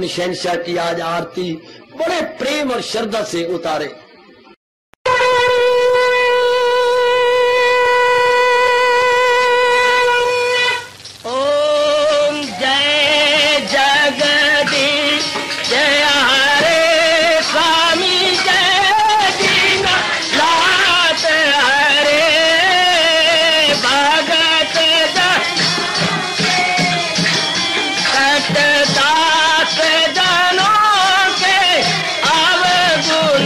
शहंशाह की आज आरती बड़े प्रेम और श्रद्धा से उतारे। ओम जय जगदीश जय हरे स्वामी जय दीना लात हरे भगत दास जनों के अवगुण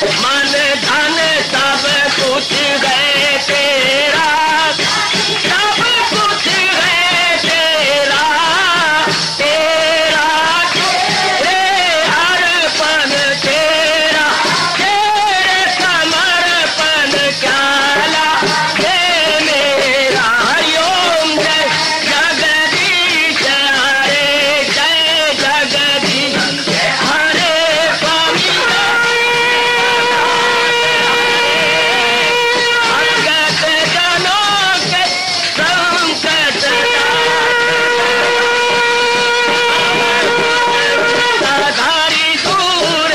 मन धन सब कुछ है तेरा, सब कुछ है तेरा, तेरा तेरे हर पल तेरा, तेरे समर्पण क्या ये मेरा। हरिओम जय जगदीश हरे, जय जगदीश हरे स्वामी भगत जनों के संकट धारी दूर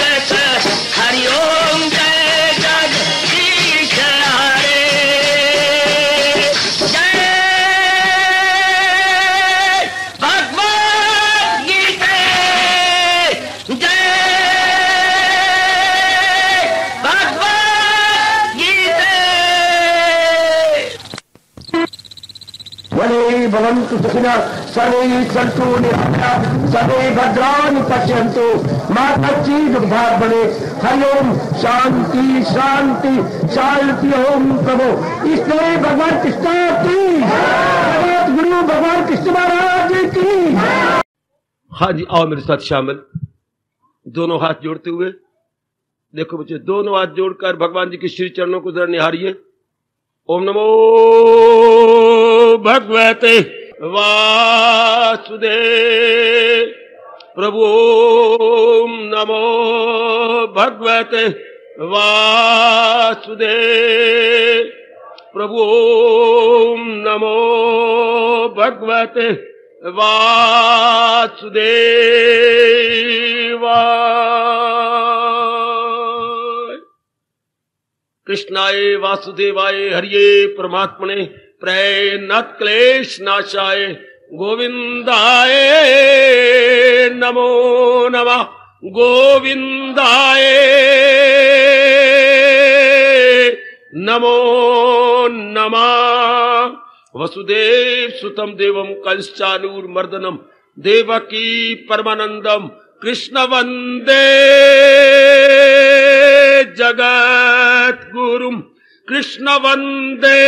हरिओम जय जगदीश हरे, जय भगवद गीता, जय भगवद गीता। वने भवन्तु सुखिनः सर्वे सन्तु निरामयाः सर्वे भद्राणि पश्यन्तु मा कश्चित् दुर्भाग् भवेत्। हरिओम शांति शांति शांति। ओम प्रभु इसलिए भगवान कृष्ण की जगत गुरु भगवान कृष्ण महाराज की। हाँ जी, आओ मेरे साथ शामिल। दोनों हाथ जोड़ते हुए देखो बच्चे, दोनों हाथ जोड़कर भगवान जी के श्री चरणों को जरा निहारिए। ओम नमो भगवते वासुदेव। प्रभु ओम नमो भगवते वासुदेव। प्रभु ओम नमो भगवते वासुदेवाय। कृष्णाय वासुदेवाय हरिये परमात्मने प्रणत क्लेश नाशाय गोविंदाय नमो नमः। गोविंदाय नमो नमः। वसुदेव सुतम देवम कंसचानूरमर्दनम देवकी परमानंदम कृष्ण वंदे जगत गुरुम। कृष्ण वंदे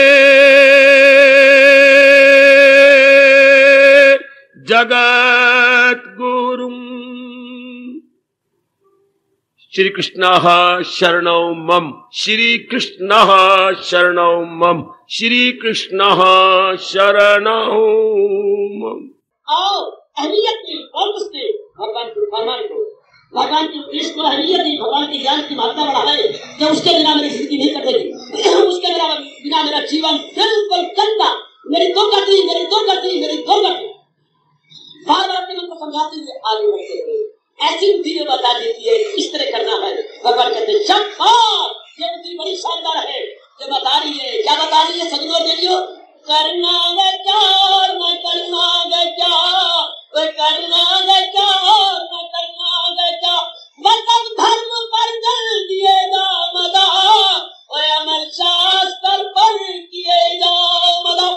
जगत गुरुम। श्री कृष्ण शरणौ मम, श्री कृष्ण शरणौ मम, श्री कृष्ण शरणौ मम। आओ अहलियत की और उसने भगवान के फरमान को, भगवान के उपदेश को अहलियत दी, भगवान के ज्ञान की महत्ता बढ़ाए कि उसके बिना मेरी स्थिति नहीं कर देगी, उसके बिना मेरा जीवन बिल्कुल गंदा, मेरी दुर्गति, मेरी दुर्गति, मेरी दुर्गति। बार बार अपने मन को समझाते हुए आगे बढ़ते हुए ऐसी बुद्धि में बता देती है इस तरह करना है। भगवान कहते हैं शाबाश, ये बुद्धि बड़ी शानदार है, ये बता रही है। क्या बता रही है सदगुरु देखियो, करना गचार न करना गचा, करना गचार न करना गचा, मतलब धर्म पर जल दिए दामदा, अमर शास्त्र पर किए जाओ मदा।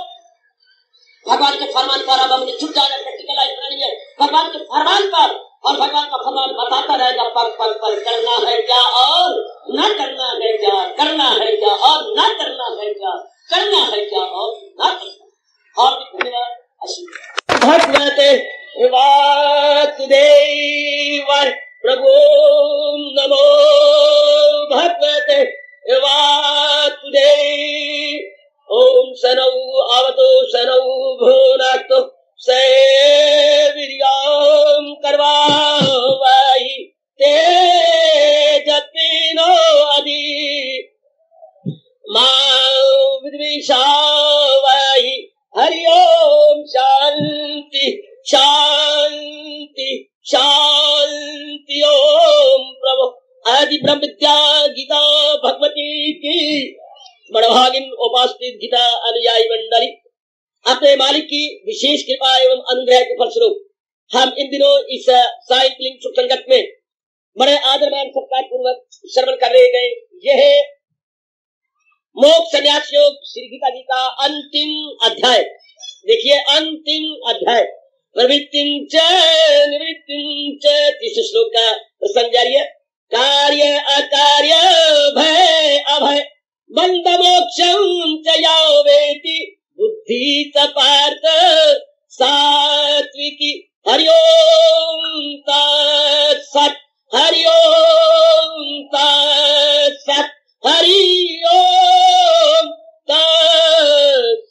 भगवान के फरमान पर अब हमने छुट जाना, प्रैक्टिकल लाइफ नहीं है। भगवान के फरमान पर, और भगवान का फरमान बताता रहेगा पग पग पर करना है क्या और न करना है क्या, करना है क्या और न करना है क्या, करना है क्या और न करना। और भी धन्यवाद। भगवते वासुदेवाय। प्रभु नमो भगवते वासुदेव। ओम शनौ आवतो शनौ भुनक्तो सेवीर्यं कर्वावहि तेजस्विनो अधि मा विद्विषावहि। हरि ओम शांति शांति शांति। ओम प्रभु आदि ब्रह्म विद्या गीता भगवती की बड़भागिन उपास्थित गीता अनुयायी मंडली, अपने मालिक की विशेष कृपा एवं अनुग्रह के फलस्वरूप हम इन दिनों इस साइंकलिंग सुख संगत में बड़े आदरमान सत्कार पूर्वक श्रवण कर रहे गए। यह मोक्ष संन्यास योग श्री गीता जी का अंतिम अध्याय। देखिए अंतिम अध्याय, प्रवृत्तिं च निवृत्तिं च, तीसरे श्लोक का प्रसंग जारी है। कार्य अकार्य भय अभय बंद मोक्षं च यावेति बुद्धि च पार्थ सात्विकी। हरि ओम तत्सत्, हरि ओम तत्सत्, हरि ओम तत्सत्।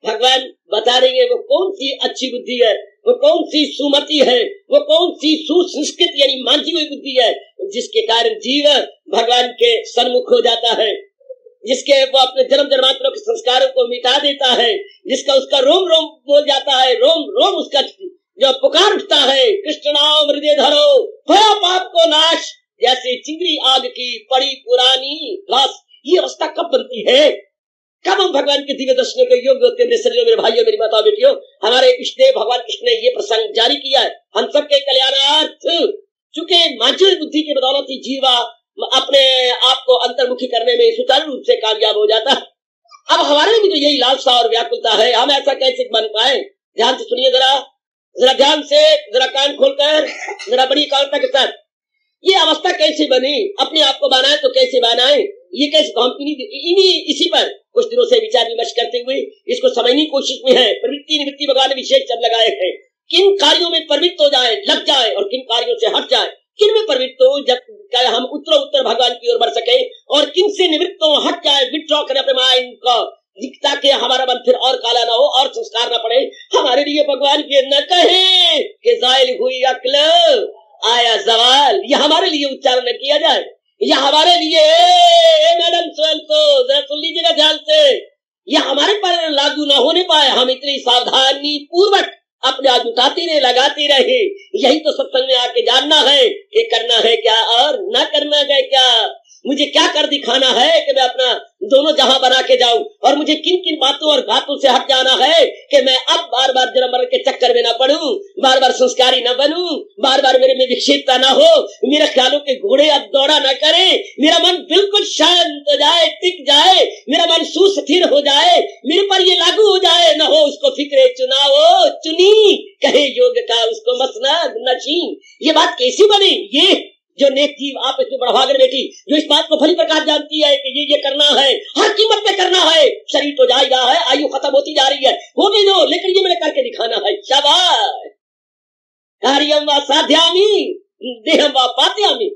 भगवान बता रही है वो कौन सी अच्छी बुद्धि है, वो कौन सी सुमति है, वो कौन सी सुसंस्कृत यानी मानती हुई बुद्धि है, जिसके कारण जीव भगवान के सन्मुख हो जाता है, जिसके वो अपने जन्म जन्मांतरों के संस्कारों को मिटा देता है, जिसका उसका रोम रोम बोल जाता है, रोम रोम उसका जो पुकार उठता है, कृष्ण नाम हृदय धरो भयो पाप को नाश, जैसे चिंगरी आग की पड़ी पुरानी लाश। ये अवस्था कब बनती है, कब हम भगवान के दिव्य दर्शनों के योग्य होते हैं? मेरे शरीरों, मेरे भाइयों, मेरी माता बेटियों, हमारे इष्ट देव भगवान कृष्ण ने ये प्रसंग जारी किया है हम सबके कल्याणार्थ। चूंकि मानसिक बुद्धि की बदौलत ही जीवा अपने आप को अंतर्मुखी करने में सुचारू रूप से कामयाब हो जाता है। अब हमारे भी तो यही लालसा और व्याकुलता है, हम ऐसा कैसे बन पाए? ध्यान से सुनिए, जरा ध्यान से, जरा कान खोलकर, जरा बड़ी एकाग्रता के साथ। ये अवस्था कैसे बनी, अपने आप को बनाए तो कैसे बनाए, ये कैसे? हम इसी पर कुछ दिनों से विचार विमर्श करते हुए इसको समझने की कोशिश में है। प्रवृत्ति निवृत्ति भगवान ने विशेष शब्द लगाए हैं। किन कार्यों में प्रवृत्त हो जाए, लग जाए, और किन कार्यों से हट जाए। किन में प्रवृत्त हो जब हम उत्तर भगवान की ओर बढ़ सके, और किन से निवृत्त हो, हट जाए, विड्रॉ करें अपने माइंड को, ताकि हमारा मन फिर और काला ना हो और संस्कार ना पड़े। हमारे लिए भगवान के न कहे कि जायल हुई अक्ल आया जवाल, यह हमारे लिए उच्चारण न किया जाए। यह हमारे लिए, मैडम स्वयं को जरा सुन लीजिएगा ध्यान से, यह हमारे पर लागू न होने पाए। हम इतनी सावधानी पूर्वक अपने आप उठाते रहे, लगाते रहे। यही तो सत्संग में आके जानना है कि करना है क्या और ना करना है क्या। मुझे क्या कर दिखाना है कि मैं अपना दोनों जहां बना के जाऊं, और मुझे किन किन बातों और बातों से हट जाना है कि मैं अब बार बार जन्म मरण के चक्कर में ना पड़ूं, बार बार संस्कारी न बनूं, बार बार मेरे में विक्षेपता ना हो, मेरे ख्यालों के घोड़े अब दौड़ा न करें, मेरा मन बिल्कुल शांत हो जाए, टिक जाए, मेरा मन सुस्थिर हो जाए, मेरे पर ये लागू हो जाए, न हो उसको फिक्रे चुनाव चुनी, कहे योग का उसको मसनद नशीन। ये बात कैसी बनी? ये जो नेक जीव आप इसमें बढ़ाकर बेटी, जो इस बात को भली प्रकार जानती है कि ये करना है, हर कीमत पे करना है। शरीर तो जा ही रहा है, आयु खत्म होती जा रही है, होगी दो, लेकिन ये मैंने करके दिखाना है। शाबाश। कार्यम व साध्यामी देहम व पात्यामी,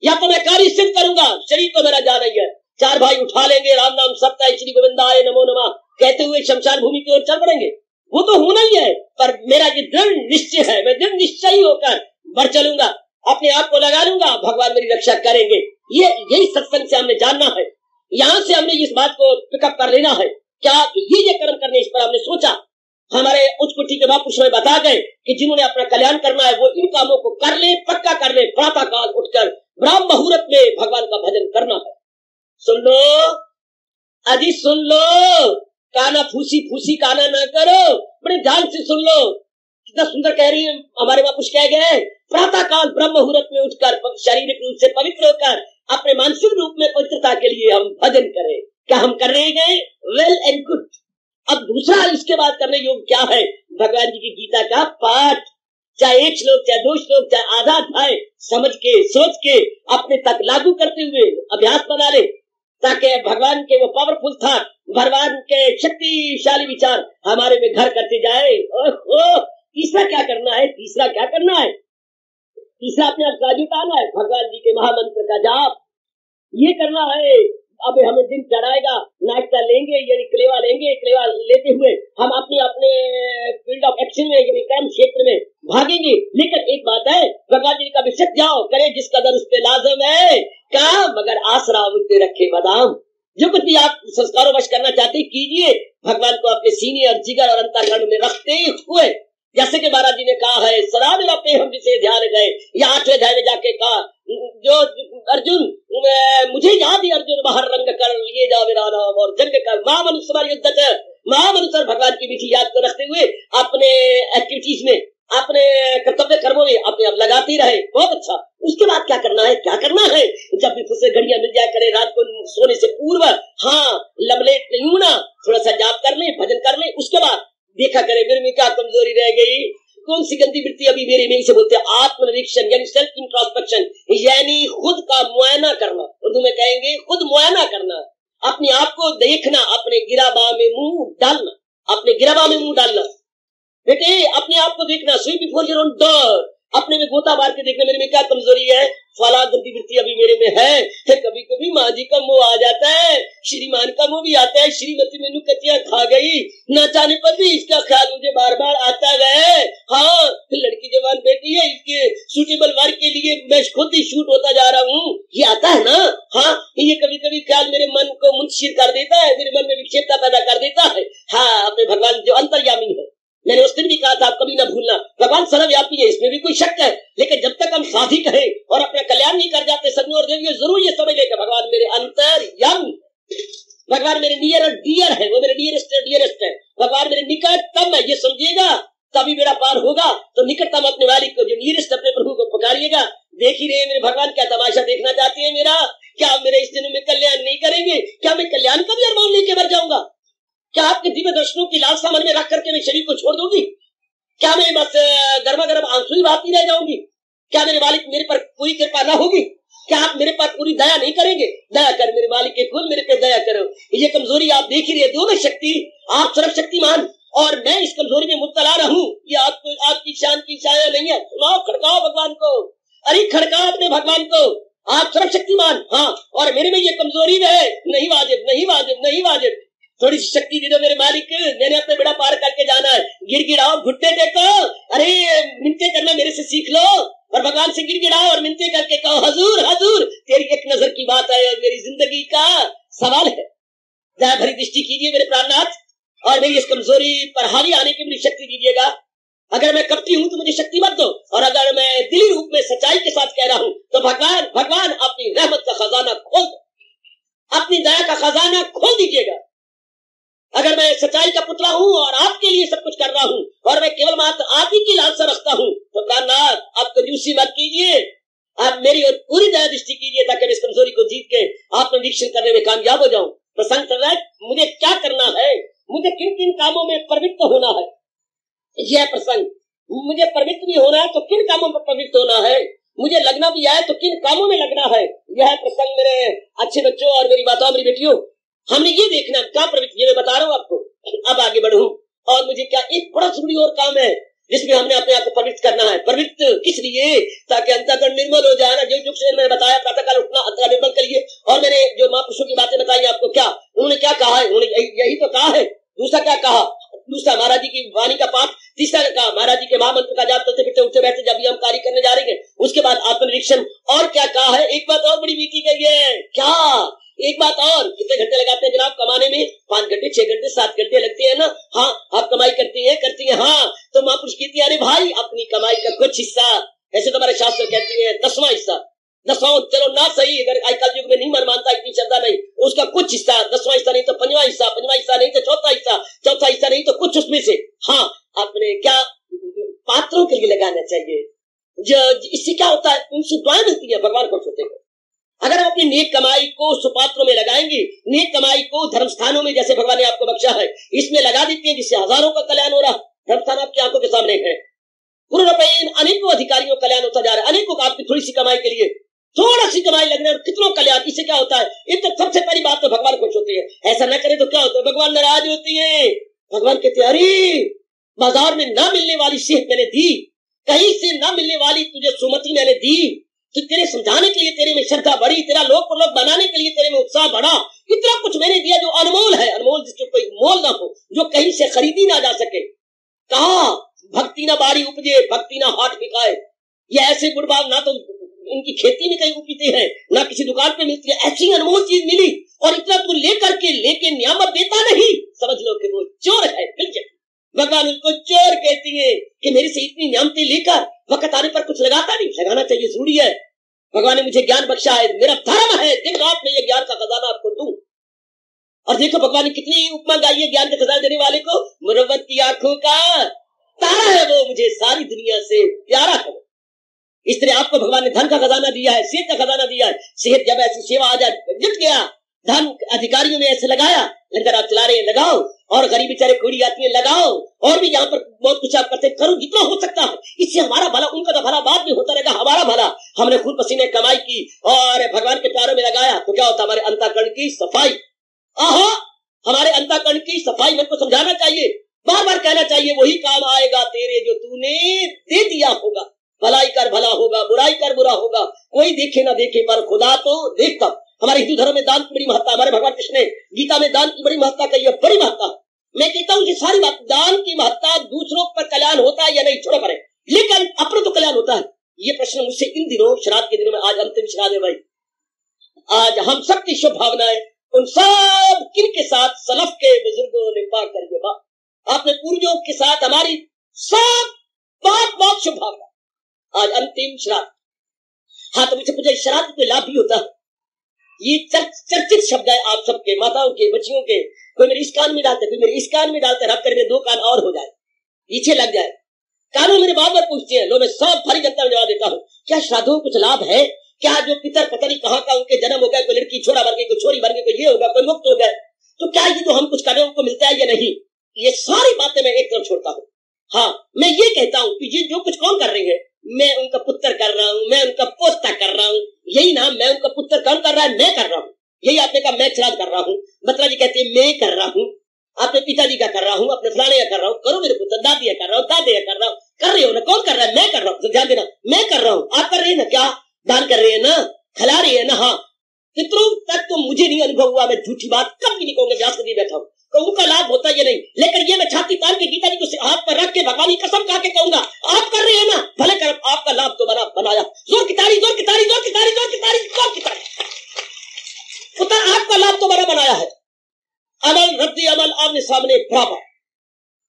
या तो मैं कार्य सिद्ध करूंगा, शरीर तो मेरा जा रही है। चार भाई उठा लेंगे, राम नाम सत्य श्री गोविंदाय नमो नमः कहते हुए शमशान भूमि की ओर चल पड़ेंगे, वो तो होना ही है। पर मेरा ये दृढ़ निश्चय है, मैं दृढ़ निश्चयी होकर बढ़ चलूंगा, अपने आप को लगा लूंगा, भगवान मेरी रक्षा करेंगे। यही सत्संग से हमने जानना है, यहाँ से हमने इस बात को पिकअप कर लेना है। क्या ये कर्म करने, इस पर हमने सोचा। हमारे उच्च कोटि के महापुरुष में बता गए कि जिन्होंने अपना कल्याण करना है वो इन कामों को कर ले, पक्का कर ले। प्रातः काल उठकर ब्राह्म मुहूर्त में भगवान का भजन करना है। सुन लो, अजी सुन लो, काना फूसी फूसी काना ना करो, बड़े ध्यान से सुन लो। कितना सुंदर कह रही है हमारे महापुरुष कह गए, प्रातः काल ब्रह्म मुहूर्त में उठकर शारीरिक रूप से पवित्र होकर अपने मानसिक रूप में पवित्रता के लिए हम भजन करें। क्या हम कर रहे हैं? Well and good. अब दूसरा इसके बाद करने योग्य क्या है? भगवान जी की गीता का पाठ, चाहे एक श्लोक, चाहे दो श्लोक, चाहे आधा अध्याय, समझ के सोच के अपने तक लागू करते हुए अभ्यास बना ले, ताकि भगवान के वो पावरफुल था, भगवान के शक्तिशाली विचार हमारे में घर करते जाए। तीसरा क्या करना है? तीसरा क्या करना है? तीसरा अपने आप काजू उठाना है, भगवान जी के महामंत्र का जाप ये करना है। अब हमें दिन चढ़ाएगा, नाश्ता लेंगे यानी कलेवा लेंगे, कलेवा लेते हुए हम अपने फील्ड ऑफ एक्शन में यानी कर्म क्षेत्र में भागेंगे। लेकिन एक बात है, भगवान जी का विषय जाओ करे जिस कदर उस पे लाजम है काम, मगर आसरा उठते रखे बादाम। जो कुछ भी आप संस्कारों वश करना चाहते कीजिए, भगवान को अपने सीने और जिगर और अंतःकरण में रखते हुए, जैसे कि महाराज जी ने कहा है, सदा मेरा प्रेम हम जिसे ध्यान गए, या 8वें अध्याय में जाके कहा, जो अर्जुन मुझे याद ही अर्जुन बाहर रंग कर लिए जा मेरा नाम और जंग कर महामनुष्य युद्ध महामनुष्य भगवान की मीठी याद को रखते हुए अपने एक्टिविटीज में, अपने कर्तव्य कर्मों में अपने आप लगाते रहे। बहुत अच्छा। उसके बाद क्या करना है? क्या करना है? जब भी फुर्सत घड़ियां मिल जाए करे रात को सोने से पूर्व, हाँ लमलेट नहीं होना, थोड़ा सा जाप कर ले, भजन कर ले। उसके बाद देखा करे मेरे में क्या कमजोरी रह गई, कौन सी गंदी वृत्ति अभी मेरे में, इसे बोलते हैं आत्मनिरीक्षण यानी सेल्फ इंट्रोस्पेक्शन, यानी खुद का मुआयना करना। उर्दू में कहेंगे खुद मुआयना करना, अपने आप को देखना, अपने गिराबा में मुंह डालना, अपने गिराबा में मुंह डालना। बेटे अपने आप को देखना, sweep before your own door, अपने में गोता मार के देखना मेरे में क्या कमजोरी है, फला गंदी वृत्ति अभी मेरे में है। कभी कभी माँ जी का मुंह आ जाता है, श्रीमान का मुंह भी आता है, श्रीमती मेनू कच्चियां खा गई, न चाहने पर भी इसका ख्याल मुझे बार बार आता है। हाँ लड़की जवान बेटी है, इसके सूटेबल वर्क के लिए मैं खुद ही शूट होता जा रहा हूँ, ये आता है ना। हाँ ये कभी कभी ख्याल मेरे मन को मुंतशिर कर देता है, मेरे मन में विक्षेपता पैदा कर देता है। हाँ अपने भगवान जो अंतर्यामी है, मैंने उस दिन भी कहा था आप कभी ना भूलना, भगवान सर्वव्यापी है, इसमें भी कोई शक है, लेकिन जब तक हम साधिक हैं और अपना कल्याण नहीं कर जाते सज्जनों और देवियों, जरूर ये समझ लेगा भगवान मेरे अंतर्यामी, भगवान मेरे नियर और डियर है, वो मेरे डियरेस्ट है, भगवान मेरे निकटतम है, ये समझिएगा तभी मेरा पार होगा। तो निकटतम अपने मालिक को, जो नियरेस्ट अपने प्रभु को पुकारिएगा। देख ही रहे मेरे भगवान क्या तमाशा देखना चाहते हैं मेरा, क्या आप मेरे इस दिन में कल्याण नहीं करेंगे, क्या मैं कल्याण का भी अरमान लेके मर जाऊंगा, क्या आपके दिव्य दर्शनों की लालसा मन में रख करके मैं शरीर को छोड़ दूंगी, क्या मैं बस गर्मा गर्म आंसू ही बहाती रह जाऊंगी, क्या मेरे मालिक मेरे पर पूरी कृपा ना होगी, क्या आप मेरे पर पूरी दया नहीं करेंगे। दया कर मेरे मालिक के खुद मेरे पे दया करो। ये कमजोरी आप देख ही रहे, दोनों शक्ति, आप सर्वशक्तिमान और मैं इस कमजोरी में मुब्तला रहूं, ये आपको आपकी शान की छाया नहीं है। सुनाओ, खड़काओ भगवान को, अरे खड़काओ अपने भगवान को, आप सर्वशक्तिमान। हाँ और मेरे में ये कमजोरी है, नहीं वाजिब नहीं वाजिब नहीं वाजिब, थोड़ी सी शक्ति दे दो मेरे मालिक, मैंने अपने बेड़ा पार करके जाना है। गिड़गिड़ाओ, घुट्टे टेको, अरे मिन्नतें करना मेरे से सीख लो और भगवान से गिड़गिड़ाओ और मिन्नतें करके कहो हजूर हजूर तेरी एक नजर की बात है और मेरी जिंदगी का सवाल है, दया भरी दृष्टि कीजिए मेरे प्राणनाथ और मेरी इस कमजोरी पर हावी आने की मुझे शक्ति दीजिएगा। अगर मैं कपटी हूं तो मुझे शक्ति मत दो, और अगर मैं दिली रूप में सच्चाई के साथ कह रहा हूं तो भगवान भगवान अपनी रहमत का खजाना खोल दो, अपनी दया का खजाना खोल दीजिएगा। अगर मैं सच्चाई का पुतला हूं और आपके लिए सब कुछ कर रहा हूं और मैं केवल मात्र आप ही की लालसा रखता हूं तो प्राणनाथ आप कंजूसी मत कीजिए, आप मेरी और पूरी दया दृष्टि कीजिए ताकि मैं इस कमजोरी को जीत के आत्मनिरीक्षण करने में कामयाब हो जाऊं। प्रसंग कर रहा है मुझे क्या करना है, मुझे किन किन कामों में प्रवृत्त होना है, यह प्रसंग। मुझे प्रवृत्त भी होना है तो किन कामों में प्रवृत्त होना है, मुझे लगना भी है तो किन कामों में लगना है, यह प्रसंग मेरे अच्छे बच्चों और मेरी माताओं मेरी बेटियों, हमने ये देखना क्या प्रवृत्ति, ये मैं बता रहा हूँ आपको। अब आगे बढ़ूं और मुझे क्या एक बड़ा जरूरी और काम है जिसमें हमने अपने आप को प्रवृत्त करना है। प्रवृत्त किस लिए, ताकि अंतःकरण निर्मल हो जाए ना। जो से मैंने बताया प्रातःकाल उठना अंतःकरण निर्मल करिए, और मैंने जो महापुरुषों की बातें बताई आपको, क्या उन्होंने क्या कहा है, उन्होंने यही तो कहा है। दूसरा क्या कहा, दूसरा महाराज जी की वाणी का पाठ, तीसरा कहा महाराज जी के महामंत्र का जाप चलते फिरते उठते बैठते जब भी हम कार्य करने जा रहे हैं, उसके बाद आत्मनिरीक्षण। और क्या कहा है, एक बात और बड़ी मीठी कही है, क्या एक बात और, कितने घंटे लगाते हैं जनाब कमाने में, 5 घंटे 6 घंटे 7 घंटे लगते हैं ना। हाँ आप कमाई करती हैं हाँ, तो महापुरुष कहती है अरे भाई अपनी कमाई का कुछ हिस्सा, ऐसे तो हमारे शास्त्र कहती है 10वां हिस्सा, 10वां चलो ना सही, अगर आजकल युग में नहीं मन मानता, इतनी श्रद्धा नहीं, उसका कुछ हिस्सा, 10वां हिस्सा नहीं तो 5वां हिस्सा, 5वां हिस्सा नहीं तो चौथा हिस्सा, चौथा हिस्सा नहीं तो कुछ उसमें से हाँ अपने क्या पात्रों के लिए लगाना चाहिए। जो इससे क्या होता है, उनसे दुआएं मिलती है, भगवान खुश होते हैं। अगर हम अपनी नेक कमाई को सुपात्रों में लगाएंगे, नेक कमाई को धर्म स्थानों में जैसे भगवान ने आपको बख्शा है इसमें लगा देते हैं, जिससे हजारों का कल्याण हो रहा। धर्म स्थान आपकी आंखों के सामने है, पूरे रुपये अनेकों अधिकारियों का कल्याण होता जा रहा है, अनेकों का आपकी थोड़ी सी कमाई के लिए थोड़ा सी कमाई लगने और कितनों कल्याण। इससे क्या होता है, ये तो सबसे पहली बात तो भगवान खुश होते हैं। ऐसा न करे तो क्या होता है, भगवान नाराज होती है। भगवान कहते हैं अरे बाजार में न मिलने वाली सेहत मैंने दी, कहीं से न मिलने वाली तुझे सुमति मैंने दी, तो तेरे समझाने के लिए तेरे में श्रद्धा बढ़ी, तेरा लोक परलोक बनाने के लिए तेरे में उत्साह बढ़ा, इतना कुछ मैंने दिया जो अनमोल है, अनमोल जिसके कोई मोल ना हो, जो कहीं से खरीदी ना जा सके। कहा भक्ति ना बाड़ी उपजे, भक्ति ना हाट बिकाए। ये ऐसे गुड़बाव ना तो इनकी खेती में कहीं उपजते हैं ना किसी दुकान पे मिलती है, ऐसी अनमोल चीज मिली और इतना तू लेके नियामत देता नहीं, समझ लो कि वो चोर है। बिल्कुल भगवान उनको चोर कहती है कि मेरे से इतनी नियामतें लेकर वक्त आने पर कुछ लगाता नहीं। लगाना चाहिए, जरूरी है। भगवान ने मुझे ज्ञान बख्शा है, मेरा धर्म है दिन रात में ये ज्ञान का खजाना आपको दूं। और देखो भगवान ने कितनी उपमा गाई है ज्ञान का खजाना देने वाले को, मुरव्वत की आंखों का तारा है वो, मुझे सारी दुनिया से प्यारा है। इस तरह आपको भगवान ने धन का खजाना दिया है, सेहत का खजाना दिया है। सेहत जब ऐसी सेवा आ जाए, जुट गया धन अधिकारियों में ऐसे लगाया, लंगर आप चला रहे हैं लगाओ, और गरीब बेचारे कोड़ी आती है लगाओ, और भी यहाँ पर बहुत कुछ आप करते करो जितना हो सकता है, इससे हमारा भला, उनका तो भला बाद में होता रहेगा, हमारा भला। हमने खून पसीने कमाई की और भगवान के प्यारों में लगाया तो क्या होता, हमारे अंतःकरण की सफाई। आहा, हमारे अंतःकरण की सफाई मन को समझाना चाहिए, बार बार कहना चाहिए, वही काम आएगा तेरे जो तूने दे दिया होगा। भलाई कर भला होगा, बुराई कर बुरा होगा, कोई देखे ना देखे पर खुदा तो देखता। हमारे हिंदू धर्म में दान की बड़ी महत्ता, हमारे भगवान कृष्ण ने गीता में दान की बड़ी महत्ता कही है, बड़ी महत्ता। मैं कहता हूँ ये सारी बात, दान की महत्ता दूसरों पर कल्याण होता है या नहीं छोड़ो परे, लेकिन अपने तो कल्याण होता है। ये प्रश्न मुझसे इन दिनों, श्राद्ध के दिनों में, आज अंतिम श्राद्ध है भाई, आज हम सबकी शुभ भावनाएं उन सब किन के साथ सलफ के बुजुर्गों ने पा कर ये बात, आपने पूर्वजों के साथ हमारी सब बहुत बहुत शुभ भावना। आज अंतिम श्राद्ध। हाँ, तो मुझे पूछा श्राद्ध कोई लाभ भी होता है? ये चर्चित शब्द है आप सबके, माताओं के, बच्चियों के। कोई मेरे इस कान में डालते, कोई मेरे इस कान में डालते, रब करे 2 कान और हो जाए, पीछे लग जाए। कानों मेरे बार बार पूछते हैं, लो मैं सब भारी जनता में जवाब देता हूँ, क्या श्राद्धों कुछ लाभ है? क्या जो पितर पता नहीं कहाँ का उनके जन्म हो गया, कोई लड़की छोरा बन गई, कोई छोरी बन गई, कोई ये होगा, कोई मुक्त हो गया, तो क्या ये जो हम कुछ कर रहे हैं उनको मिलता है या नहीं? ये सारी बातें मैं एक तरफ छोड़ता हूँ। हाँ, मैं ये कहता हूँ कि ये जो कुछ कौन कर रही है, मैं उनका पुत्र कर रहा हूँ, मैं उनका पोता कर रहा हूँ, यही ना, मैं उनका पुत्र कौन कर रहा है, मैं कर रहा हूँ। यही आपने कहा मैं श्राद्ध कर रहा हूँ, बत्रा जी कहते हैं मैं कर रहा हूँ, अपने पिताजी का कर रहा हूँ, अपने फलाने का कर रहा हूँ, करो मेरे पुत्र, दादी कर रहा हूँ, दादे का कर रहा हूँ, कर रहे हो ना, कौन कर रहा है, मैं कर रहा हूँ, तो ध्यान देना, मैं कर रहा हूँ, आप कर रहे हैं ना, क्या दान कर रहे हैं ना, खिला रहे हैं ना। हाँ, पितरों तक तो मुझे नहीं अनुभव हुआ, मैं झूठी बात कभी नहीं कहूंगा, व्यास कभी बैठा हूँ, तो उनका लाभ होता है या नहीं, लेकिन ये मैं छाती तान के गीता जी को हाथ पर रख के भगवान की कसम खा के कहूंगा, आप कर रहे हैं ना, भले कर, आपका लाभ तो बनाया। जोर की ताली, जोर की ताली, जोर की ताली, जोर की ताली, जोर की ताली। पुत्र, आपका लाभ तो बनाया है। अमल रद्दी अमल आमने सामने बराबर,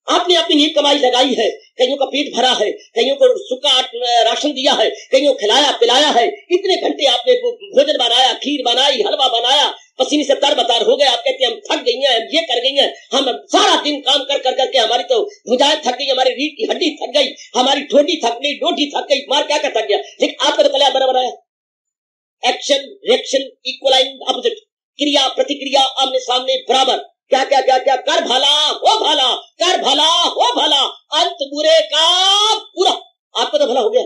आपने अपनी नीक कमाई लगाई है, कईयों का पेट भरा है, कईयों को सूखा राशन दिया है, कईयों को खिलाया पिलाया है, इतने घंटे आपने भोजन बनाया, खीर बनाई, हलवा बनाया, पसीने से तरबतार हो गए, आप कहते हैं हम थक गई हैं, हम ये कर गई हैं, हम सारा दिन काम कर कर करके हमारी तो भुजाएं थक गई, हमारी रीढ़ की हड्डी थक गई, हमारी ठोडी थक गई, डोडी थक गई, मार क्या क्या थक गया, लेकिन आपका तो कल्याण बनाया। एक्शन रिएक्शन इक्वलाइन अपोजिट, क्रिया प्रतिक्रिया आमने सामने बराबर, क्या क्या क्या क्या, कर भला हो भला, कर भला हो भला, अंत बुरे का पूरा। आपका तो भला हो गया,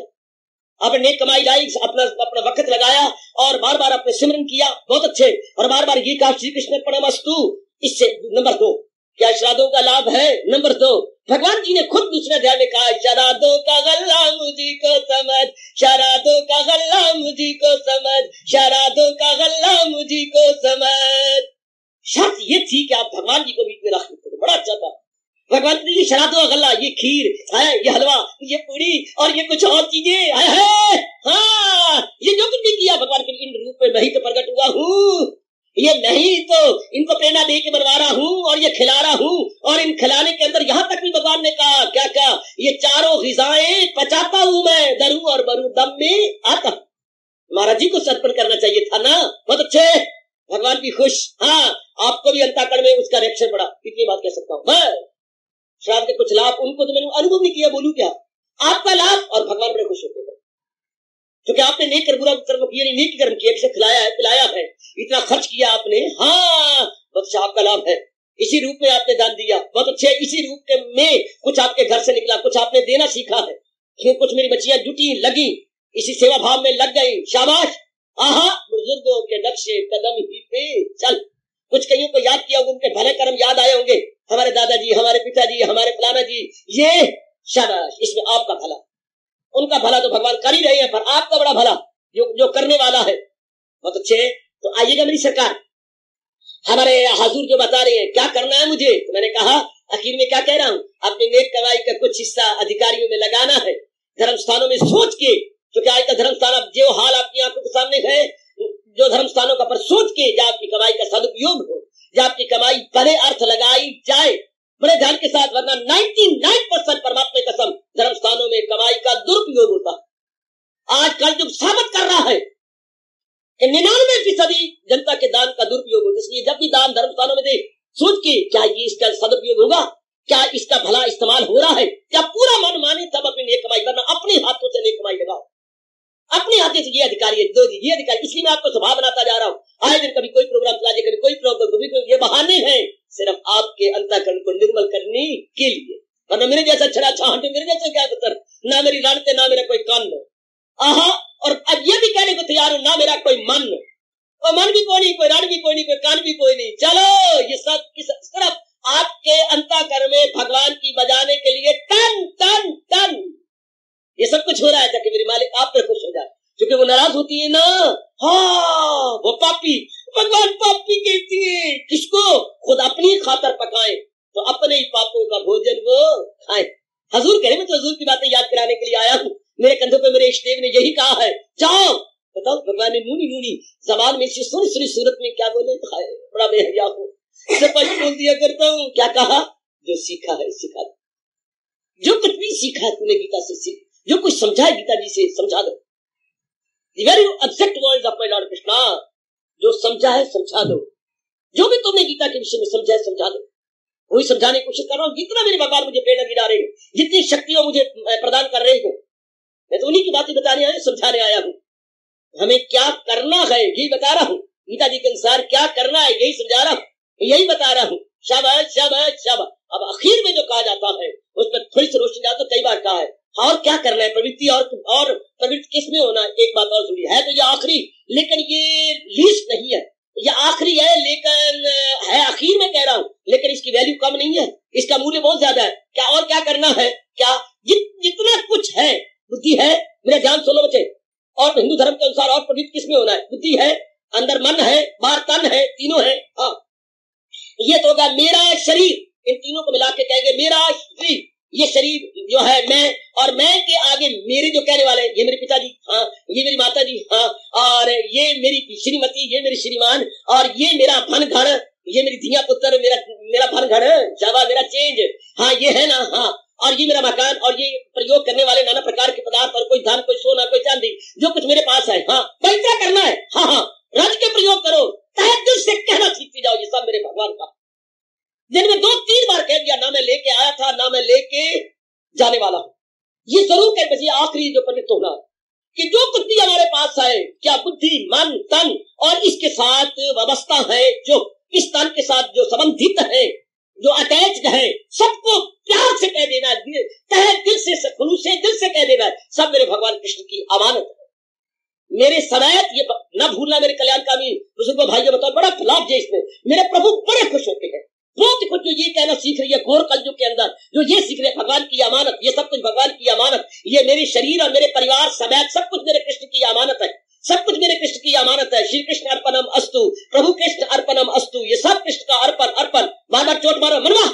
आपने नेक कमाई लाई, अपना वक्त लगाया और बार बार आपने सिमरन किया, बहुत अच्छे, और बार बार ये कहा श्री कृष्ण परमस्तु। इससे नंबर 2, क्या श्राद्धों का लाभ है? नंबर 2, भगवान जी ने खुद दूसरे अध्याय में कहा, शराधों का गल्ला मुझी को समझ, शराधों का गल्ला मुझी को समझ, शराधों का गल्ला मुझी को समझ। शर्त ये थी कि आप भगवान जी को बीच में रख सकते, बड़ा अच्छा था। भगवान जी ये शराधों का गल्ला, ये खीर है, ये हलवा, ये पूरी और ये कुछ और चीजें है। हाँ, ये जो कुछ भी किया भगवान के इन रूप में मैं ही तो प्रकट हुआ हूँ, ये मैं ही तो इनको प्रेरणा दे के बनवा रहा हूँ और ये खिला रहा हूँ, और इन खिलाने के अंदर यहाँ तक भी भगवान ने कहा क्या क्या, ये चारों ग़िज़ाएं पचाता हूँ मैं, दरू और बरू दम में आता। महाराज जी को समर्पण करना चाहिए था ना, बहुत अच्छे, भगवान भी खुश। हाँ, आपको भी अंतःकरण में उसका रिएक्शन पड़ा, इतनी बात कह सकता हूँ मैं। श्राद्ध के कुछ लाभ उनको तो मैंने अनुभव नहीं किया, बोलूं क्या, आपका लाभ, और भगवान बड़े खुश होते हैं क्योंकि आपने नेक कर बुरा कर्म किया नहीं, नेक कर्म किया, किसे खिलाया है पिलाया है, इतना खर्च किया आपने। हाँ, बहुत अच्छा आपका लाभ है, इसी रूप में आपने दान दिया, बहुत अच्छे, इसी रूप में कुछ आपके घर से निकला, कुछ आपने देना सीखा है, कुछ मेरी बच्चियां जुटी लगी, इसी सेवा भाव में लग गई, शाबाश। आहा, बुजुर्गों के नक्शे कदम ही पे चल। कुछ कईयों को याद किया, उनके भले कर्म याद आए होंगे, हमारे दादाजी, हमारे पिताजी, हमारे फलाना जी, ये शाबाश, इसमें आपका भला, उनका भला तो भगवान कर ही रहे हैं, पर आपका बड़ा भला जो करने वाला है, बहुत अच्छे। तो आइएगा मेरी सरकार, हमारे हाजूर जो बता रहे हैं क्या करना है मुझे, तो मैंने कहा आखिर में क्या कह रहा हूँ, अपनी नेक कमाई का कुछ हिस्सा अधिकारियों में लगाना है, धर्म स्थानों में सोच के, क्योंकि आज का धर्म स्थान जो हाल आपकी आंखों के सामने है, जो धर्म स्थानों का पर सोच के जब आपकी कमाई का सदुपयोग हो, जब आपकी कमाई भले अर्थ लगाई जाए बड़े ध्यान के साथ, वरना 99% परमात्मा की कसम धर्म स्थानों में कमाई का दुरुपयोग होता है। आज कल जो साबित कर रहा है कि 99% जनता के दान का दुरुपयोग होता है। इसलिए जब भी दान धर्म स्थानों में दे, सोच के क्या ये इसका सदुपयोग होगा, क्या इसका भला इस्तेमाल हो रहा है, क्या पूरा मन माने तब अपनी नेक कमाई, वरना अपने हाथों से नेक कमाई लगाओ, अपने हाथों से। ये अधिकारी है, दो जी, ये अधिकारी, इसलिए मैं आपको स्वभाव बनाता जा रहा हूँ। आए दिन कभी कोई प्रोग्राम चला दे, कभी कोई प्रॉब्लम, ये बहाने हैं सिर्फ आपके अंतःकरण को निर्मल करने के लिए। वरना मेरे जैसा छड़ा छांट, मेरे जैसा क्या पुत्र, ना मेरी रानते ना मेरा कोई कान। आहा, और अब ये भी कहने को तैयार हूं ना मेरा कोई मन, और मन भी कोई नहीं, कोई रान भी कोई नहीं, कोई कान भी कोई नहीं। चलो ये सब सिर्फ आपके अंतःकरण में भगवान की बजाने के लिए टन टन टन ये सब कुछ हो रहा है ताकि मेरी मालिक आप पर खुश हो जाए। क्योंकि वो नाराज होती है ना, हाँ वो पापी, भगवान पापी कहती है किसको, खुद अपनी खातर पकाए तो अपने ही पापों का भोजन वो खाए। हजूर कह रहे, मैं तो हजूर की बातें याद कराने के लिए आया हूँ। मेरे कंधों पे मेरे इष्टदेव ने यही कहा है, जाओ बताओ। भगवान ने नूनी नूनी जबान में इसी सुनी सुनी सूरत में क्या बोले, बड़ा बेहया हूँ, स्पष्ट बोल दिया करता हूँ। क्या कहा, जो सीखा है सिखा दो, जो कुछ भी सीखा है तूने गीता से सीख, जो कुछ समझा है गीता जी से समझा दो। The very exact words of my Lord Krishna, जो समझा है समझा दो, जो भी तुमने गीता के विषय में समझा है समझा दो, वही समझाने की कोशिश कर रहा हूँ। जितना मेरे भगवान मुझे प्रेरणा गिरा रहे हैं, जितनी शक्तियां मुझे प्रदान कर रहे हैं, मैं तो उन्हीं की बातें बताने आया, समझाने आया हूँ। हमें क्या करना है यही बता रहा हूँ, गीता जी के अनुसार क्या करना है यही समझा रहा हूँ, यही बता रहा हूँ। शाबाश शाबाश शाबाश। अब आखिर में जो कहा जाता है उसमें थोड़ी सी रोशनी डाल, तो कई बार कहा है और क्या करना है, प्रवृत्ति और प्रवृत्ति किसमें होना है। एक बात और जरूरी है, तो ये आखिरी, लेकिन ये लीस्ट नहीं है, ये आखिरी है, लेकिन है आखिर में कह रहा हूं, लेकिन इसकी वैल्यू कम नहीं है, इसका मूल्य बहुत ज्यादा है। क्या और क्या करना है, क्या जितना कुछ है, बुद्धि है, मेरा ध्यान सुनो बच्चे, और हिंदू धर्म के अनुसार और प्रवृत्ति किसमें होना है, बुद्धि है, अंदर मन है, बाहर तन है, तीनों है। हाँ, ये तो होगा मेरा शरीर, इन तीनों को मिला के कहेंगे मेरा शरीर। ये शरीर जो है मैं, और मैं के आगे मेरे जो कहने वाले, ये मेरे पिताजी, हाँ ये मेरी माता जी, हाँ और ये मेरी श्रीमती, ये मेरी श्रीमान, और ये मेरा भनघड़, ये मेरी धिया पुत्र, मेरा भनघड़, जावा मेरा चेंज, हाँ ये है ना, हाँ और ये मेरा मकान, और ये प्रयोग करने वाले नाना प्रकार के पदार्थ, और कोई धन, कोई सोना, कोई चांदी, जो कुछ मेरे पास है, हाँ पैसा करना है, हाँ हाँ रज के प्रयोग करो, तहे दिल से कहना सीखते जाओ, ये सब मेरे भगवान का। जिनमें 2-3 बार कह दिया, ना मैं लेके आया था ना मैं लेके जाने वाला हूं। ये जरूर कह बचिए आखिरी जो पवित्र होना, कि जो कुछ भी हमारे पास है, क्या बुद्धि, मन, तन और इसके साथ व्यवस्था है, जो इस तन के साथ जो संबंधित है, जो अटैच्ड है, सबको प्यार से कह देना, तहे दिल से, खुलूस से दिल से कह देना, सब मेरे भगवान कृष्ण की अमानत है। मेरे सदैव ये न भूलना, मेरे कल्याणकामी बुजुर्गों भाइयों बताओ, बड़ा लाभ है इसमें। मेरे प्रभु बड़े खुश होते हैं, बहुत कुछ जो ये कहना सीख रही है घोर कलयुग के अंदर, जो ये सीख रहे हैं भगवान की अमानत, ये सब कुछ भगवान की अमानत, ये मेरे शरीर और मेरे परिवार सदैव सब कुछ मेरे कृष्ण की अमानत है, सब कुछ मेरे कृष्ण की अमानत है। श्री कृष्ण अर्पणम अस्तु, प्रभु कृष्ण अर्पणम अस्तु, ये सब कृष्ण का अर्पण अर्पण। बार बार चोट मारो, मनवा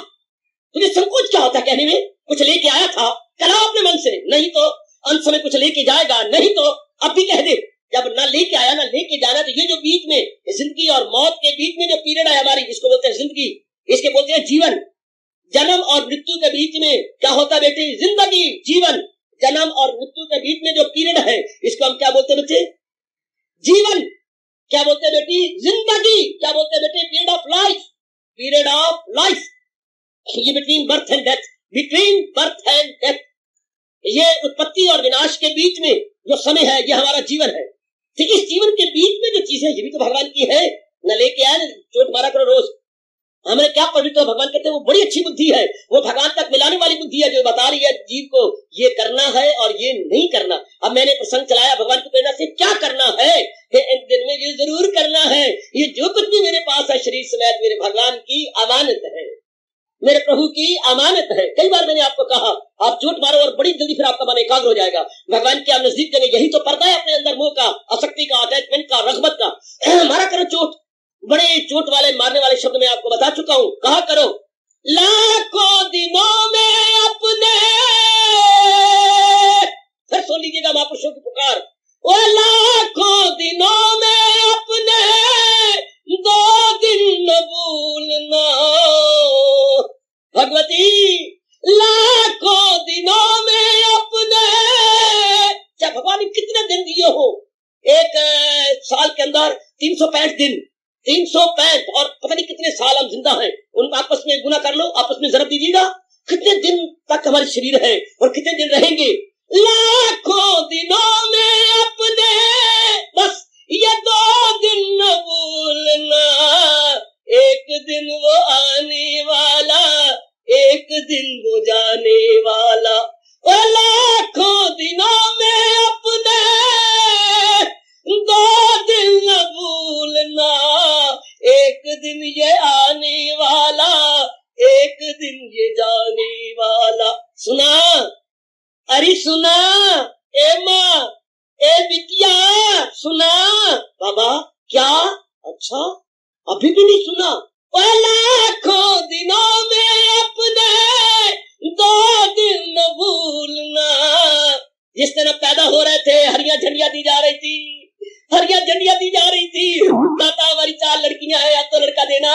तुझे संकोच क्या होता कहने में, कुछ लेके आया था कला अपने मन से, नहीं तो अंत समय कुछ लेके जाएगा, नहीं तो अब भी कह दे, जब ना लेके आया ना लेके जाना। तो ये जो बीच में जिंदगी और मौत के बीच में जो पीरियड है हमारी, इसको बोलते हैं जिंदगी, इसके बोलते हैं जीवन। जन्म और मृत्यु के बीच में क्या होता है बेटी, जिंदगी, जीवन। जन्म और मृत्यु के बीच में जो पीरियड है इसको हम क्या बोलते हैं बच्चे, जीवन। क्या बोलते हैं बेटी, जिंदगी। क्या बोलते हैं बेटे, period of life, period of life. ये between birth and death, between birth and death, ये उत्पत्ति और विनाश के बीच में जो समय है ये हमारा जीवन है। ठीक, इस जीवन के बीच में जो चीजें ये भी तो भगवान की है, न लेके आए चोट मारा करो रोज। हमें क्या पवित्र भगवान कहते हैं, वो बड़ी अच्छी बुद्धि है, वो भगवान तक मिलाने वाली बुद्धि है, जो बता रही है जीव को ये करना है और ये नहीं करना। अब मैंने प्रसंग चलाया भगवान की प्रेरणा से, क्या करना है इन दिन में, ये जरूर करना है, ये जो कुछ भी मेरे पास है शरीर समेत मेरे भगवान की अमानत है, मेरे प्रभु की अमानत है। कई बार मैंने आपको कहा आप चोट मारो और बड़ी जल्दी फिर आपका मन एकाग्र हो जाएगा, भगवान के आप नजदीक जाएंगे। यही तो पर्दा है अपने अंदर, मोह का, आसक्ति का, अटैचमेंट का, रगबत का। मारा करो चोट, बड़े चोट वाले मारने वाले शब्द मैं आपको बता चुका हूं, कहा करो, लाखों दिनों में अपने, फिर सुन लीजिएगा महापुरुषों की पुकार, वो लाखों दिनों में अपने 2 दिन न भूलना भगवती, लाखों दिनों में अपने। क्या भगवान ने कितने दिन दिए हो, एक साल के अंदर 365 दिन, 365 और पता नहीं कितने साल हम जिंदा हैं, उन आपस में गुना कर लो, आपस में जरब दीजिएगा कितने दिन तक हमारे शरीर है और कितने दिन रहेंगे। लाखों दिनों में अपने, बस ये 2 दिन न भूलना दिन वो आने वाला, एक दिन वो जाने वाला। और लाखों दिनों में अपने 2 दिन न भूलना, एक दिन ये आने वाला, एक दिन ये जाने वाला। सुना? अरे सुना ए माँ, ए बिटिया सुना। बाबा क्या? अच्छा अभी भी नहीं सुना? लाखों दिनों में अपने 2 दिन न भूलना। जिस तरह पैदा हो रहे थे हरिया झंडियां दी जा रही थी, हरिया झंडियां दी जा रही थी। माता हमारी 4 लड़कियां हैं, अब तो लड़का देना,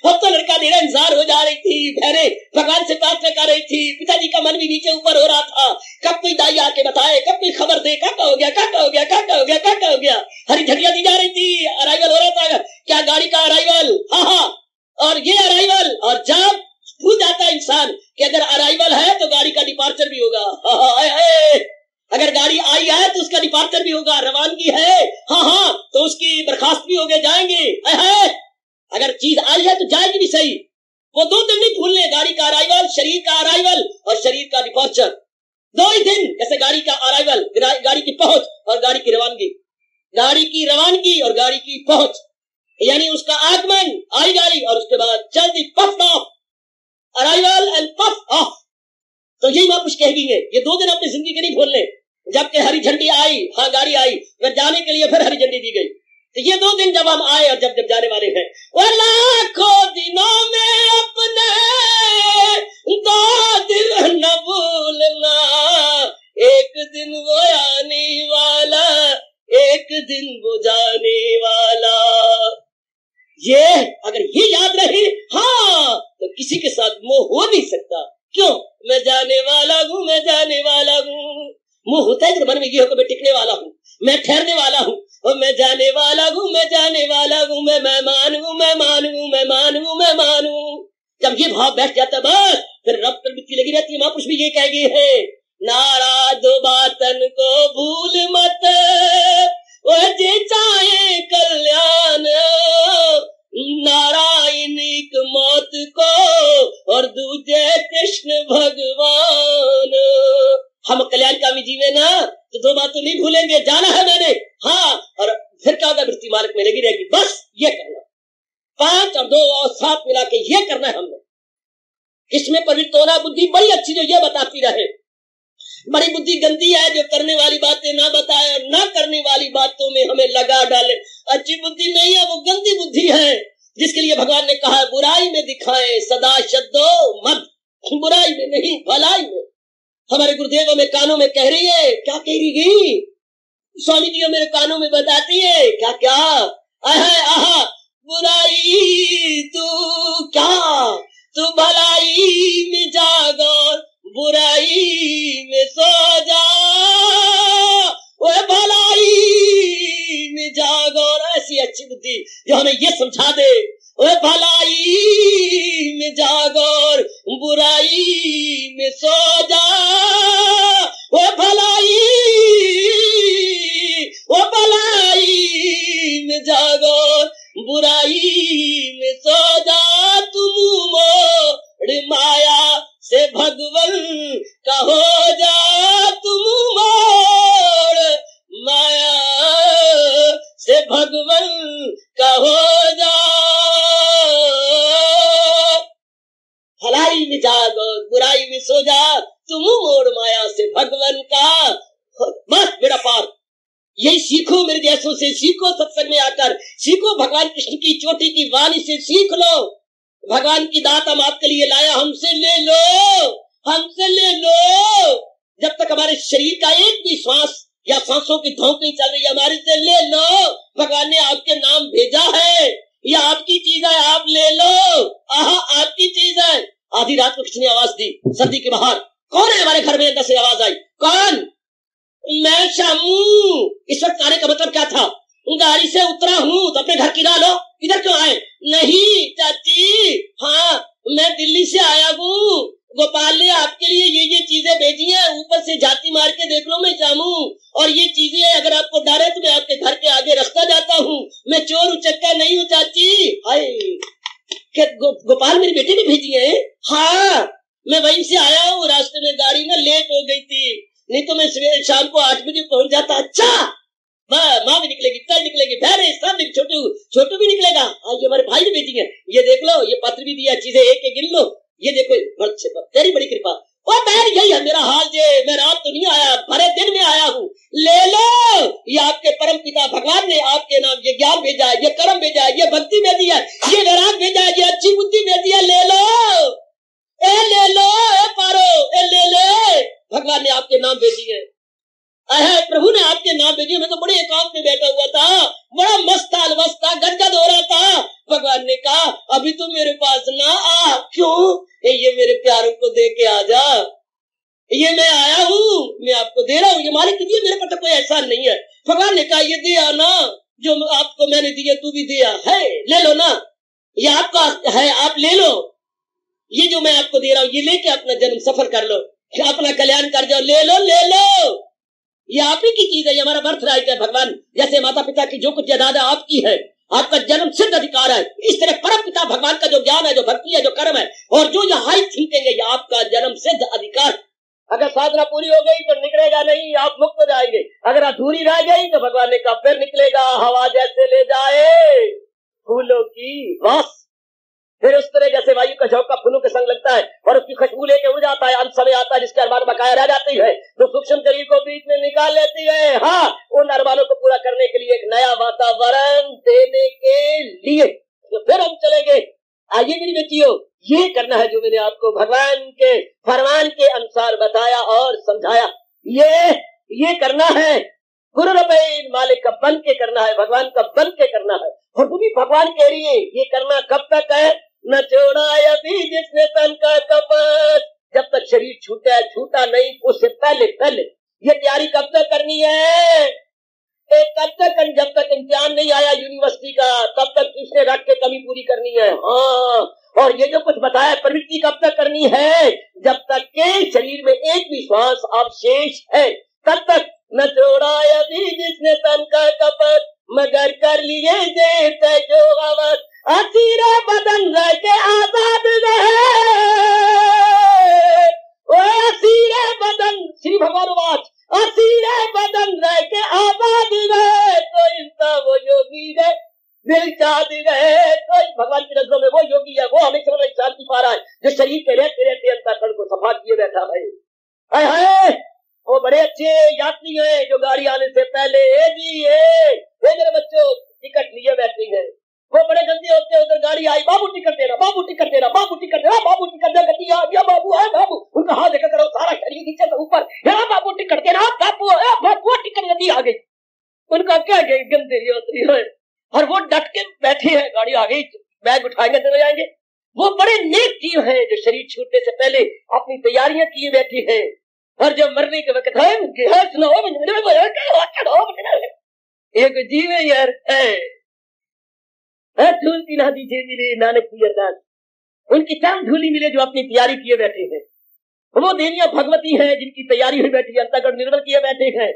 अब तो लड़का देना इंतजार हो जा रही थी। बहने भगवान से प्रार्थना कर रही थी। पिताजी का मन भी नीचे ऊपर हो रहा था। कब कोई दाई आके बताए, कब कोई खबर दे, क्या हो गया, क्या हो गया, क्या हो गया, क्या हो गया। हरी झंडियां दी जा रही थी, अराइवल हो रहा था। क्या गाड़ी का अराइवल? हाँ, और ये अराइवल। और जब भूल जाता है इंसान कि अगर अराइवल है तो गाड़ी का डिपार्चर भी होगा। अगर गाड़ी आई है तो उसका डिपार्चर भी होगा। रवानगी है हाँ तो उसकी बर्खास्त भी होके जाएंगे। अगर चीज आई है तो जाएगी भी सही। वो 2 दिन नहीं भूलने, गाड़ी का अराइवल, शरीर का अराइवल और शरीर का डिपार्चर। 2 ही दिन। जैसे गाड़ी का अराइवल, गाड़ी की पहुंच और गाड़ी की रवानगी, गाड़ी की रवानगी और गाड़ी की पहुंच, यानी उसका आगमन, आई गाड़ी और उसके बाद चल दी puff of, arrival and puff of. तो यही वापस कहेंगे। ये 2 दिन अपनी जिंदगी के नहीं भूलने। जबकि हरी झंडी आई, हाँ गाड़ी आई, फिर जाने के लिए फिर हरी झंडी दी गई। तो ये 2 दिन जब हम आए और जब जाने वाले हैं। वो लाखों दिनों में अपने 2 दिन न भूलना, एक दिन वो आने वाला, एक दिन वो जाने वाला। ये अगर ये याद रहे हाँ तो किसी के साथ मोह हो नहीं सकता। क्यों? मैं जाने वाला हूँ, मैं जाने वाला हूँ। मोह होता है जब मन में ये हो कि मैं टिकने वाला हूँ, मैं ठहरने वाला हूँ, और मैं जाने वाला हूँ, मैं जाने वाला हूँ, मैं मेहमान हूँ, मेहमान हूँ, मेहमान हूँ, मेहमान हूँ। जब ये भाव बैठ जाता बस फिर रब पर मिट्टी लगी रहती है। महापुरुष भी ये कह गए हैं, नाराज बातन को भूल मत, वो जे चाहे कल्याण, नारायण एक मौत को और दूजे कृष्ण भगवान। हम कल्याणकामी जीवे ना तो 2 बात तो नहीं भूलेंगे। जाना है मैंने हाँ, और फिर क्या होगा, वृत्ति मार्ग में लगी रहेगी। बस ये करना, 5 और 2 और 7 मिला के ये करना है हमने। इसमें प्रवृत्त होना बुद्धि बड़ी अच्छी जो ये बताती रहे। बड़ी बुद्धि गंदी है जो करने वाली बातें ना बताए और ना करने वाली बातों में हमें लगा डाले। अच्छी बुद्धि नहीं है, वो गंदी बुद्धि है, जिसके लिए भगवान ने कहा बुराई में दिखाए सदा शब्दो मत, बुराई में नहीं भलाई में। हमारे गुरुदेव हमें कानों में कह रही है, क्या कह रही गई स्वामी जी मेरे कानों में बताती है, क्या क्या आहा बुराई तू क्या, तू भलाई में जागो, बुराई में सो जा, वो भलाई में जागो। ऐसी अच्छी बुद्धि जो हमें ये समझा दे, वो भलाई में जागो, बुराई में सो जा, वो भलाई में जागो, बुराई में सो जा। तुम मोड़ माया से भगवन का हो जा, तुम मोड़ माया से भगवन का हो जा। भलाई में जागो, बुराई में सो जा, तुम मोड़ माया से भगवन का। बस बेड़ा पार। यही सीखो मेरे जैसों से, सीखो सत्संग में आकर, सीखो भगवान कृष्ण की चोटी की वाणी से सीख लो। भगवान की दात हम आपके लिए लाया, हमसे ले लो, हमसे ले लो। जब तक हमारे शरीर का एक भी श्वास या सांसों की धौंक नहीं चल रही है, हमारे से ले लो। भगवान ने आपके नाम भेजा है, यह आपकी चीज है, आप ले लो। आहा आपकी चीज है। आधी रात को किसने आवाज दी सर्दी के बाहर? कौन है हमारे घर में? अंदर से आवाज आई, कौन? मैं शामू। इस वक्त आने का मतलब क्या था? गाड़ी से उतरा हूँ तो अपने घर गिरा लो। इधर क्यों आए? नहीं चाची, हाँ मैं दिल्ली से आया हूँ, गोपाल ने आपके लिए ये चीजें भेजी हैं, ऊपर से जाती मार के देख लो मैं शामू। और ये चीजें अगर आपको डर है तो मैं आपके घर के आगे रखता जाता हूँ। मैं चोर उचक्का नहीं हूँ चाची। हाय क्या गोपाल मेरी बेटी ने भेजी है? हाँ, मैं वहीं से आया हूँ, रास्ते में गाड़ी ना लेट हो गई थी, नहीं तो मैं शाम को 8 बजे पहुंच जाता। अच्छा, माँ भी निकलेगी, ताई निकलेगी, बहन सब छोटू भी निकलेगा। ये हमारे भाई ने भेजी है, ये देख लो, ये पत्र भी दिया, चीजें एक गिन लो, ये देखो, तेरी बड़ी कृपा। ओ बहन, यही है मेरा हाल जे, मैं रात तो नहीं आया, भरे दिन में आया हूँ, ले लो, ये आपके परम पिता भगवान ने आपके नाम ये ज्ञान भेजा है, ये कर्म भेजा है, ये भक्ति भेजी है, ये वैराग भेजा है, ये अच्छी बुद्धि भेजी है, ले लो, ले लो, पारो, ले ले, भगवान ने आपके नाम भेजी है, प्रभु ने आपके नाम भेजी। मैं तो बड़े एकांत में बैठा हुआ था, बड़ा मस्त था, गदगद हो रहा था। भगवान ने कहा अभी तो मेरे पास ना आ। क्यों? ये मेरे प्यारों को दे के आ जा, ये मैं आया हूँ, मैं आपको दे रहा हूँ, ये मालिक कीजिए, मेरे पर तो कोई एहसान नहीं है। भगवान ने कहा ये दे आना, जो आपको मैंने दिया तू भी दिया है, ले लो ना, ये आपका है, आप ले लो, ये जो मैं आपको दे रहा हूँ ये लेके अपना जन्म सफर कर लो, अपना कल्याण कर जाओ, ले लो ले लो, ये आप ही की चीज है, ये हमारा बर्थ राइट है। भगवान जैसे माता पिता की जो कुछ जायदाद है आपकी है, आपका जन्म सिद्ध अधिकार है, इस तरह परम पिता भगवान का जो ज्ञान है, जो भक्ति है, जो कर्म है, और जो ये हाई थिंकिंग है, ये आपका जन्म सिद्ध अधिकार। अगर साधना पूरी हो गई तो निकलेगा नहीं, आप मुक्त हो जाएंगे, अगर अधूरी रह गई तो भगवान ने कहा फिर निकलेगा, हवा जैसे ले जाए फूलों की वास, फिर उस तरह जैसे वायु का झोंका फूलों के संग लगता है और उसकी खुशबू लेके उड़ जाता है, अंत समय आता है जिसके अरमान बकाया रह जाती है, तो सूक्ष्म शरीर को बीच में निकाल लेती है। हाँ, उन अरमानों को पूरा करने के लिए एक नया वातावरण देने के लिए तो फिर हम चलेंगे। आइए मेरी बेटियों, ये करना है जो मैंने आपको भगवान के फरमान के अनुसार बताया और समझाया, ये करना है, गुरु रबैन मालिक का बन के करना है, भगवान का बन के करना है। और वो भी भगवान कह रही है, ये करना कब तक है? न छोड़ा अभी जिसने तन का कपट, जब तक शरीर छूटा नहीं उससे पहले ये तैयारी कब तक करनी है? कब तक? जब तक इम्तिहान नहीं आया यूनिवर्सिटी का, तब तक उसने रख के कमी पूरी करनी है। हाँ, और ये जो कुछ बताया प्रवृत्ति कब तक करनी है? जब तक के शरीर में एक भी श्वास अवशेष है तब तक। न छोड़ा अभी जिसने तन का कपट, मगर कर लिए देते जो अवध, असीरा बदन रह के आजाद रहे, असीरे बदन, श्री भगवान वाच, असीरे बदन रह के आजाद रहे, तो इंसान वो योगी है, दिल चाद रहे, तो भगवान की नजरों में वो योगी है, वो हमेशा शांति पा रहा है, जो शरीर के रहते रहते अंतःकरण को सफा किए बैठा है। वो बड़े अच्छे यात्री हैं जो गाड़ी आने से पहले मेरे बच्चों टिकट लिए बैठे हैं, वो बड़े गंदे होते हैं, उधर गाड़ी आई, बाबू टिकट देना, बाबू टिकट देना, बाबू टिकट देना, बाबू टिकट देना, गड्डी आ गया, बाबू है बाबू, उनका हाथ देखा करो, सारा शरीर नीचे से ऊपर, बाबू टिकट देना, बाबू बाबू टिकट, गड्डी आ गई, उनका क्या गंदे यात्री है, और वो डट के बैठे हैं, गाड़ी आ गई, बैग उठाएंगे चले जाएंगे। वो बड़े नेक जीव हैं जो शरीर छूटने से पहले अपनी तैयारियां किए बैठे हैं, और जब मरने के वक्त है एक जीव है यार, धूल की ना दीजिए मिले नानक की अरदास, उनकी चरण धूली मिले जो अपनी तैयारी किए बैठे हैं। वो देवियां भगवती हैं जिनकी तैयारी हुई बैठी है, अंतःकरण निर्मल किए बैठे हैं,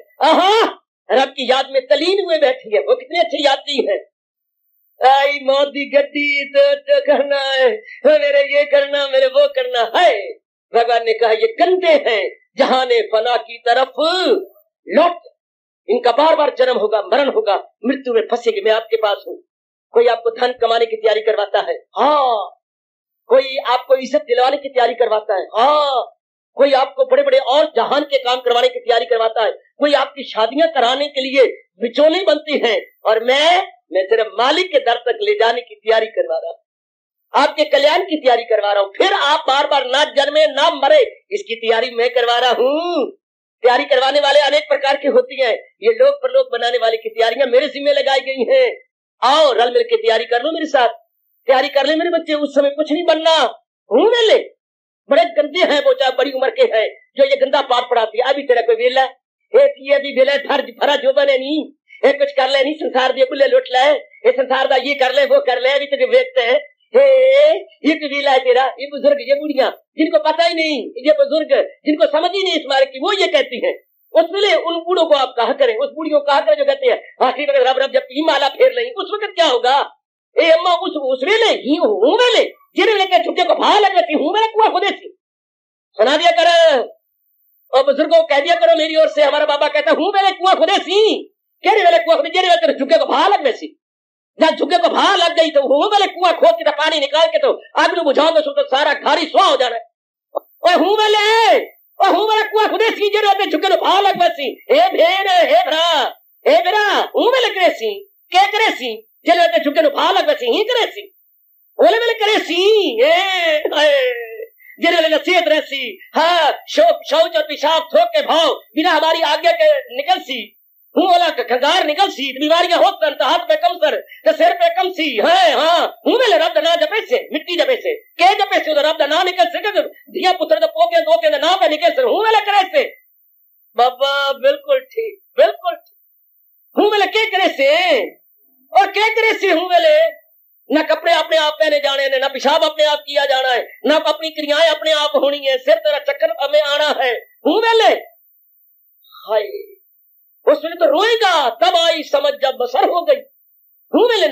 रब की याद में तलीन हुए बैठी है। वो कितने अच्छे यात्री हैं। आई मौत की गड्डी तो करना है, मेरे ये करना, मेरे वो करना है। भगवान ने कहा ये गंदे हैं, जहाने फना की तरफ लौट, इनका बार बार जन्म होगा, मरण होगा, मृत्यु में फंसेगी। मैं आपके पास हूँ। कोई आपको धन कमाने की तैयारी करवाता है, हाँ। कोई आपको इज्जत दिलवाने की तैयारी करवाता है, हाँ। कोई आपको बड़े बड़े और जहान के काम करवाने की तैयारी करवाता है। कोई आपकी शादियां कराने के लिए बिचौले बनते हैं, और मैं सिर्फ मालिक के दर तक ले जाने की तैयारी करवा रहा हूँ, आपके कल्याण की तैयारी करवा रहा हूँ। फिर आप बार बार ना जन्मे ना मरे, इसकी तैयारी मैं करवा रहा हूँ। तैयारी करवाने वाले अनेक प्रकार की होती हैं। ये लोक परलोक बनाने वाले की तैयारियां मेरे जिम्मे लगाई गई हैं। आओ रल मिल के तैयारी कर लो, मेरे साथ तैयारी कर ले मेरे बच्चे। उस समय कुछ नहीं बनना हूँ मेले। बड़े गंदे हैं वो, चाहे बड़ी उम्र के हैं, जो ये गंदा पाठ पढ़ाती है। अभी तेरा कोई वेला अभी वेला भरा जो बने नहीं, कुछ कर ले नहीं, संसार दिए बुले लुट ले, ये संसार दा ये कर ले वो कर ले। अभी तो जो देखते हैं ये कबीला है तेरा, ये बुजुर्ग, ये बुढ़िया जिनको पता ही नहीं, ये बुजुर्ग जिनको समझ ही नहीं इस मार्ग की, वो ये कहती है। उस वेले उन बूढ़ों को आप कहा करें, उस बूढ़ियों को कहा करें जो कहते हैं आखिरी वक्त रब रब जब माला फेर लेंगे, उस वक्त क्या होगा? ए अम्मा उस वेले ही हूं वेले जिने वेले के झुके को भा लग थी हूं वेले कुआ खुदे थी सुना दिया कर और बुजुर्गों कह दिया करो मेरी ओर से। हमारा बाबा कहता हूं वेले कुआ खुदे सी केरे वेले कुआ खुदे जिने वेले झुके को भा लग वैसी जब झुके को भा लग गई तो हूं वेले कुआ खोद के पानी निकाल के तो आग में बुझाओगे तो सारा घारी सुहा हो जाना है। और हूं वेले कुआ खुदे सी जिने वेले झुके को भा लग वैसी हे भेड़ हे भरा हूं वेले करेसी के करेसी जिने वेले झुके को भा लग वैसी ही करेसी ओले वेले करेसी जिने वेले नसीहत रहसी हाँ शौच और पेशाब थोक के भाव बिना हमारी आज्ञा के निकल सी हूं वाला खंगार निकल सी बीमारियां होत सर हाथ पे कम सर सिर पे कम सी है हाँ हूं वेले रब ना जपे से मिट्टी जपे से के जपे से रब ना निकल से दिया पुत्र तो पोके दोके ना पे निकल से हूं वेले करे से बाबा बिल्कुल ठीक हूं वेले के करे से और के करे से हूं वेले न कपड़े अपने आप पहने जाने ने न पेशाब अपने आप किया जाना है न अपनी क्रियाएं अपने आप होनी है सिर तेरा चक्कर हमें आना है हूं वेले हाय उस वेले तो रोएगा तब आई समझ जब बसर हो गई हूं वेले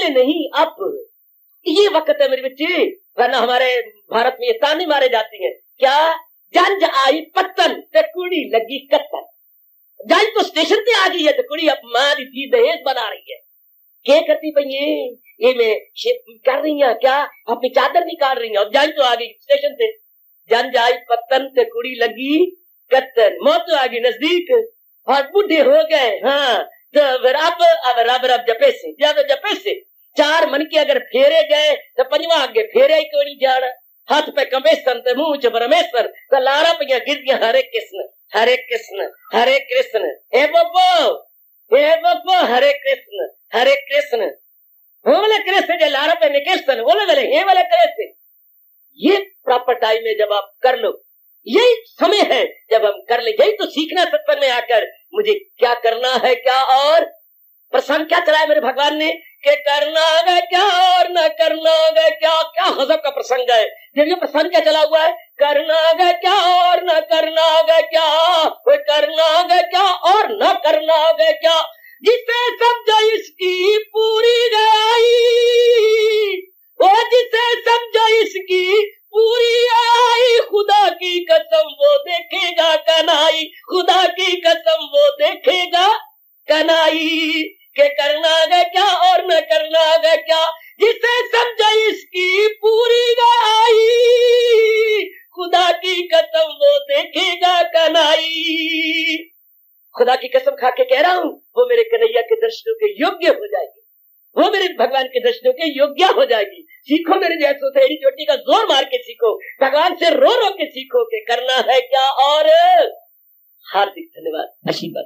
नहीं अब ये वक्त है मेरे बच्चे वरना हमारे भारत में ये ताने मारे जाती हैं क्या जंज आई पत्तन ते कुड़ी लगी कत्तन जंज तो स्टेशन पे आ गई है तो कुड़ी अब मां दी दहेज बना रही है क्या करती पई ये मैं कर रही है क्या अपनी चादर निकाल रही है और जंज तो आ गई स्टेशन पे जंज आई पत्तन ते कुड़ी लगी कत्तन मौत तो आ गई नजदीक और बूढ़े हो गए हाँ तो रब जपे से चार मन के अगर फेरे गए तो पंजवा आगे फेरे ही कोई जाना हाथ पे कमेसन ते मुंह च परमेश्वर तो लारा पिया गिर गया हरे कृष्ण हे बब्बो हरे कृष्ण बोले कृष्ण जे लारा पे निकेशन बोले हे वाले कृष्ण ये प्रॉपर टाइम में जब आप कर लो यही समय है जब हम कर ले यही तो सीखना सत्संग में आकर मुझे क्या करना है क्या और प्रसंग क्या चलाया मेरे भगवान ने कि करना है क्या और न करना है क्या गजब का प्रसंग है जब ये प्रसंग क्या चला हुआ है करना है क्या और न करना है क्या करना है क्या और न करना है क्या जिसे समझो इसकी पूरी गई वो जिसे समझो इसकी पूरी आई खुदा की कसम वो देखेगा कनाई खुदा की कसम वो देखेगा कनाई के करना है क्या और न करना है क्या जिसे समझो इसकी पूरी गई खुदा की कसम वो देखेगा कनाई। खुदा की कसम खा के कह रहा हूँ वो मेरे कन्हैया के दर्शनों के योग्य हो जाएगी वो मेरे भगवान के दर्शनों के योग्य हो जाएगी। सीखो मेरे जैसो तेरी चोटी का जोर मार के सीखो भगवान से रो के सीखो के करना है क्या और हार्दिक धन्यवाद आशीर्वाद।